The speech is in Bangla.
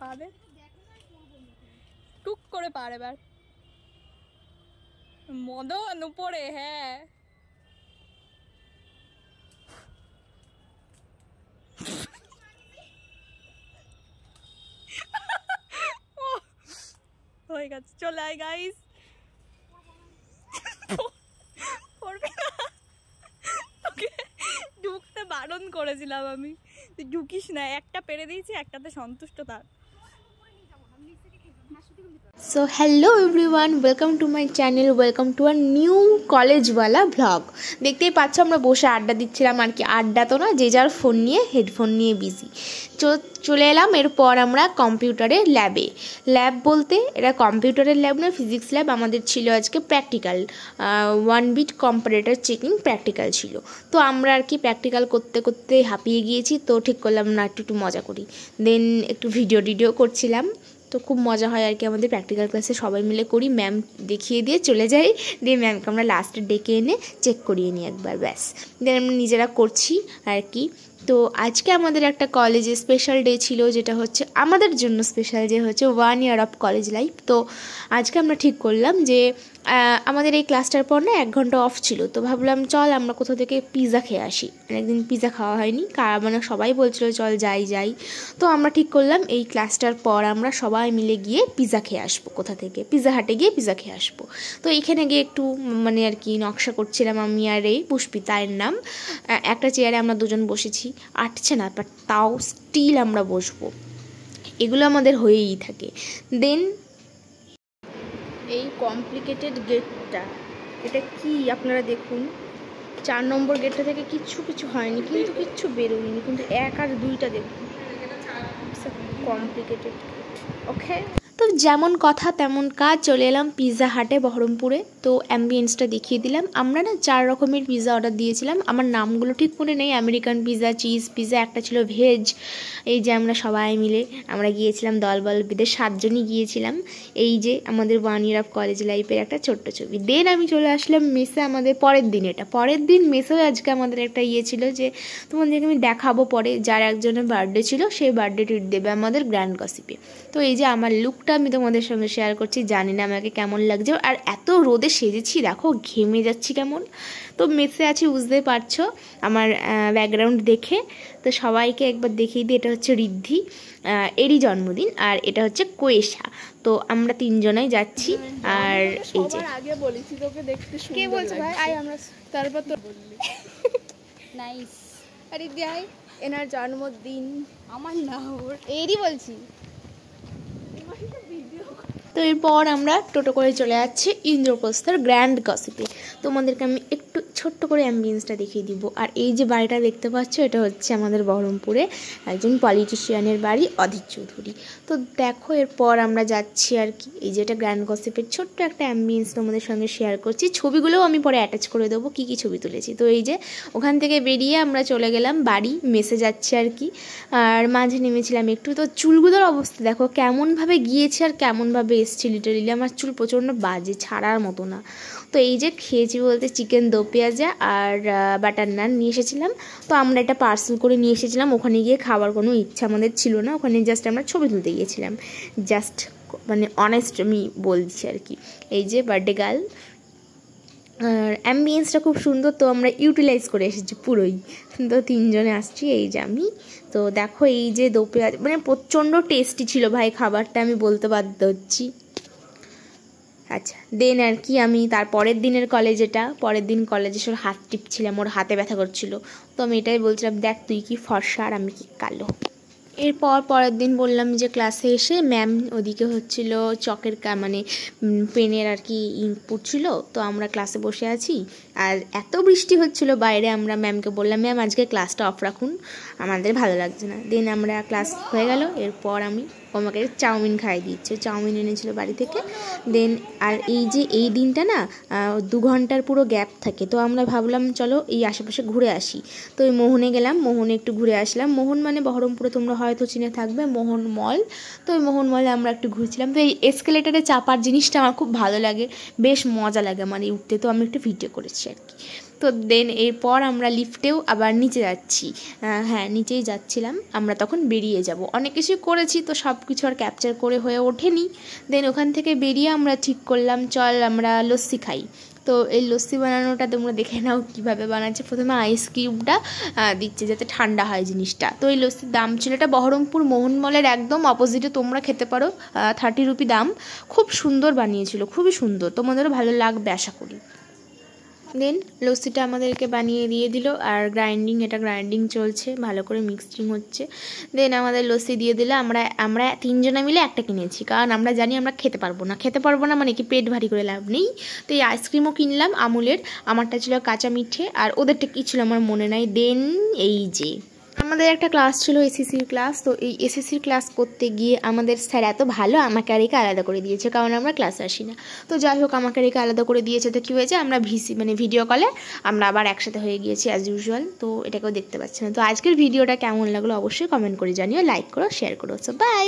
পা দে, টুক করে পার এবার। মদন উপরে, হ্যাঁ হয়ে গেছে, চলে আয় গাইস। পড়বে না, তোকে ঢুকতে বারণ করেছিলাম আমি, তুই ঢুকিস না। একটা পেরে দিয়েছি, একটাতে সন্তুষ্ট তার। So hello everyone, welcome to my channel, welcome to our new কলেজওয়ালা ব্লগ। দেখতেই পাচ্ছ আমরা বসে আড্ডা দিচ্ছিলাম, আর কি আড্ডা তো না, যে যার ফোন নিয়ে হেডফোন নিয়ে বিজি। চলে এলাম এরপর আমরা কম্পিউটারের ল্যাব বলতে এটা কম্পিউটারের ল্যাব না, ফিজিক্স ল্যাব। আমাদের ছিল আজকে practical, 1 bit comparator checking practical ছিল। তো আমরা আর কি প্র্যাকটিক্যাল করতে করতে হাঁপিয়ে গিয়েছি, তো ঠিক করলাম না একটু মজা করি। দেন একটু ভিডিও করছিলাম, তো খুব মজা হয় আর কি আমাদের প্র্যাকটিক্যাল ক্লাসে, সবাই মিলে করি, ম্যাম দেখিয়ে দিয়ে চলে যাই, দিয়ে ম্যামকে আমরা লাস্টে ডেকে এনে চেক করিয়ে নিই একবার, ব্যাস। দেন আমরা নিজেরা করছি আর কি। তো আজকে আমাদের একটা কলেজে স্পেশাল ডে ছিল, যেটা হচ্ছে আমাদের জন্য স্পেশাল, যে হচ্ছে 1 ইয়ার অফ কলেজ লাইফ। তো আজকে আমরা ঠিক করলাম যে আমাদের এই ক্লাসটার পর না 1 ঘন্টা অফ ছিল, তো ভাবলাম চল আমরা কোথাও থেকে পিৎজা খেয়ে আসি। অনেকদিন পিৎজা খাওয়া হয়নি, মানে সবাই বলছিল চল যাই। তো আমরা ঠিক করলাম এই ক্লাসটার পর আমরা সবাই মিলে গিয়ে পিৎজা খেয়ে আসবো, কোথা থেকে, পিৎজা হাটে গিয়ে পিৎজা খেয়ে আসবো। তো এইখানে গিয়ে একটু মানে আর কি নকশা করছিলাম আমি আর এই পুষ্পিতা, এর নাম। একটা চেয়ারে আমরা দুজন বসেছি, আটছে না, বাট তাও স্টিল আমরা বসবো, এগুলো আমাদের হয়েই থাকে। দেন এই কমপ্লিকেটেড গেটটা, এটা কি আপনারা দেখুন, 4 নম্বর গেটটা থেকে কিচ্ছু হয়নি, কিন্তু কিচ্ছু বেরোয়নি, কিন্তু 1 আর 2টা দেখুন, কমপ্লিকেটেড গেট। ওকে, তো যেমন কথা তেমন কাজ, চলে এলাম পিৎজা হাটে বহরমপুরে। তো অ্যাম্বিয়েন্সটা দেখিয়ে দিলাম। আমরা না 4 রকমের পিৎজা অর্ডার দিয়েছিলাম, আমার নামগুলো ঠিক মনে নেই, আমেরিকান পিৎজা, চিজ পিৎজা, একটা ছিল ভেজ। এই যে আমরা সবাই মিলে আমরা গিয়েছিলাম, দলবল বেঁধে 7 জনই গিয়েছিলাম। এই যে আমাদের 1 ইয়ার অফ কলেজ লাইফের একটা ছোট্ট ছবি। দেন আমি চলে আসলাম মেসে, আমাদের পরের দিন মেসেও আজকে আমাদের একটা ছিল, যে তোমাদেরকে আমি দেখাবো পরে, যার একজনের বার্থডে ছিল, সেই বার্থডে ট্রিট দেবে আমাদের গ্র্যান্ড গসিপে। তো এই যে আমার লুকটা আমি তোমাদের সঙ্গে শেয়ার করছি, জানি না আমাকে কেমন লাগছে, আর এত রোদে সেজেছি দেখো, ঘেমে যাচ্ছি কেমন। তো মেসে আছি, বুঝতে পারছো আমার ব্যাকগ্রাউন্ড দেখে। তো সবাইকে একবার দেখিয়ে দিই, এটা হচ্ছে ঋদ্ধি, এরই জন্মদিন, আর এটা হচ্ছে কোয়েশা। তো আমরা 3 জনাই যাচ্ছি। আর এই যে আগে বলেছি তোকে দেখতে সুন্দর, কে বলছো ভাই আই আমরা, তারপর তো বললি নাইস। আরে যাই, এনার জন্মদিন, আমার না ওর, এরই বলছি। তো এরপর আমরা টোটো করে চলে যাচ্ছি ইন্দ্রপ্রস্থের গ্র্যান্ড গসিপে। তোমাদেরকে আমি একটু ছোট্ট করে অ্যাম্বিয়েন্সটা দেখিয়ে দিব। আর এই যে বাড়িটা দেখতে পাচ্ছ, এটা হচ্ছে আমাদের বহরমপুরে একজন পলিটিশিয়ানের বাড়ি, অধীর চৌধুরী। তো দেখো এরপর আমরা যাচ্ছি আর কি, এই যে এটা গ্র্যান্ড গসিপের ছোট্ট একটা অ্যাম্বিয়েন্স তোমাদের সঙ্গে শেয়ার করছি। ছবিগুলোও আমি পরে অ্যাটাচ করে দেবো, কী ছবি তুলেছি। তো এই যে ওখান থেকে বেরিয়ে আমরা চলে গেলাম বাড়ি, মেসে যাচ্ছি আর কি। আর মাঝে নেমেছিলাম একটু, তো চুলগুলোর অবস্থা দেখো কেমনভাবে গিয়েছে আর কেমনভাবে এসছি, লিটারেলি আমার চুল প্রচণ্ড বাজে, ছাড়ার মতো না। তো এই যে খেয়েছি বলতে চিকেন দো পেঁয়াজা আর বাটার নান নিয়ে এসেছিলাম। তো আমরা এটা পার্সেল করে নিয়ে এসেছিলাম, ওখানে গিয়ে খাওয়ার কোনো ইচ্ছা আমাদের ছিল না, ওখানে জাস্ট আমরা ছবি তুলতে গিয়েছিলাম, জাস্ট মানে অনেস্ট আমি বলছি আর কি। এই যে বার্থডে গার্ল, আর অ্যাম্বিয়েন্সটা খুব সুন্দর, তো আমরা ইউটিলাইজ করে এসেছি পুরোই। তো 3 জনে আসছি, এই যে আমি। তো দেখো এই যে দো পেঁয়াজ, মানে প্রচণ্ড টেস্টি ছিল ভাই খাবারটা, আমি বলতে বাধ্য হচ্ছি। আচ্ছা, দেন আর কি আমি তার পরের দিনের পরের দিন কলেজে ওর হাত টিপছিলাম, ওর হাতে ব্যথা করছিল। তো আমি এটাই বলছিলাম, দেখ তুই কি ফর্সা আর আমি কি কালো। এরপর পরের দিন বললাম যে ক্লাসে এসে ম্যাম ওদিকে হচ্ছিল চকের মানে পেনের আর কি ইঙ্ক পুড়ছিল। তো আমরা ক্লাসে বসে আছি, আর এত বৃষ্টি হচ্ছিল বাইরে, আমরা ম্যামকে বললাম ম্যাম আজকে ক্লাসটা অফ রাখুন, আমাদের ভালো লাগছে না। দেন আমরা ক্লাস হয়ে গেল, এরপর আমি আমাকে চাউমিন খাইয়ে দিচ্ছে, চাউমিন এনেছিল বাড়ি থেকে। দেন আর এই যে এই দিনটা না 2 ঘন্টার পুরো গ্যাপ থাকে, তো আমরা ভাবলাম চলো এই আশেপাশে ঘুরে আসি। তো ওই মোহনে গেলাম, মোহনে একটু ঘুরে আসলাম। মোহন মানে বহরমপুরে তোমরা হয়তো চিনে থাকবে, মোহন মল। তো ওই মোহন মলে আমরা একটু ঘুরছিলাম। তো এই এসকেলেটারে চাপার জিনিসটা আমার খুব ভালো লাগে, বেশ মজা লাগে মানে উঠতে, তো আমি একটু ভিডিও করেছি আর কি। তো দেন এরপর আমরা লিফটেও আবার নিচে যাচ্ছি, হ্যাঁ নিচেই যাচ্ছিলাম, আমরা তখন বেরিয়ে যাব। অনেক কিছু করেছি তো সব কিছু আর ক্যাপচার করে হয়ে ওঠেনি। দেন ওখান থেকে বেরিয়ে আমরা ঠিক করলাম চল আমরা লস্যি খাই। তো এই লস্যি বানানোটা তোমরা দেখে নাও কীভাবে বানাচ্ছে। প্রথমে আইস কিউবটা দিচ্ছে যাতে ঠান্ডা হয় জিনিসটা। তো এই লস্যির দাম ছিল, এটা বহরমপুর মোহনমলের একদম অপোজিটে, তোমরা খেতে পারো, 30 রুপি দাম। খুব সুন্দর বানিয়েছিল, খুবই সুন্দর, তোমাদেরও ভালো লাগবে আশা করি। দেন লস্যিটা আমাদেরকে বানিয়ে দিয়ে দিল, আর এটা গ্রাইন্ডিং চলছে, ভালো করে মিক্সিং হচ্ছে। দেন আমাদের লস্যি দিয়ে দিলে, আমরা 3 জনে মিলে একটা কিনেছি, কারণ আমরা জানি আমরা খেতে পারবো না মানে কি পেট ভারী করে লাভ নেই। তো এই আইসক্রিমও কিনলাম আমুলের, আমারটা ছিল কাঁচা মিঠে, আর ওদেরটা কী ছিল আমার মনে নাই। দেন এই যে আমাদের একটা ক্লাস ছিল এসএসসির ক্লাস, তো এই এসএসসির ক্লাস করতে গিয়ে আমাদের স্যার এত ভালো আমাকে আর একে আলাদা করে দিয়েছে, কারণ আমরা ক্লাসে আসি না। তো যাই হোক আমাকে আর একে আলাদা করে দিয়েছে, তো কী হয়েছে আমরা ভিডিও কলে আমরা আবার একসাথে হয়ে গিয়েছি অ্যাজ ইউজুয়াল। তো এটাকেও দেখতে পাচ্ছি না। তো আজকের ভিডিওটা কেমন লাগলো অবশ্যই কমেন্ট করে জানিও, লাইক করো, শেয়ার করো। So by.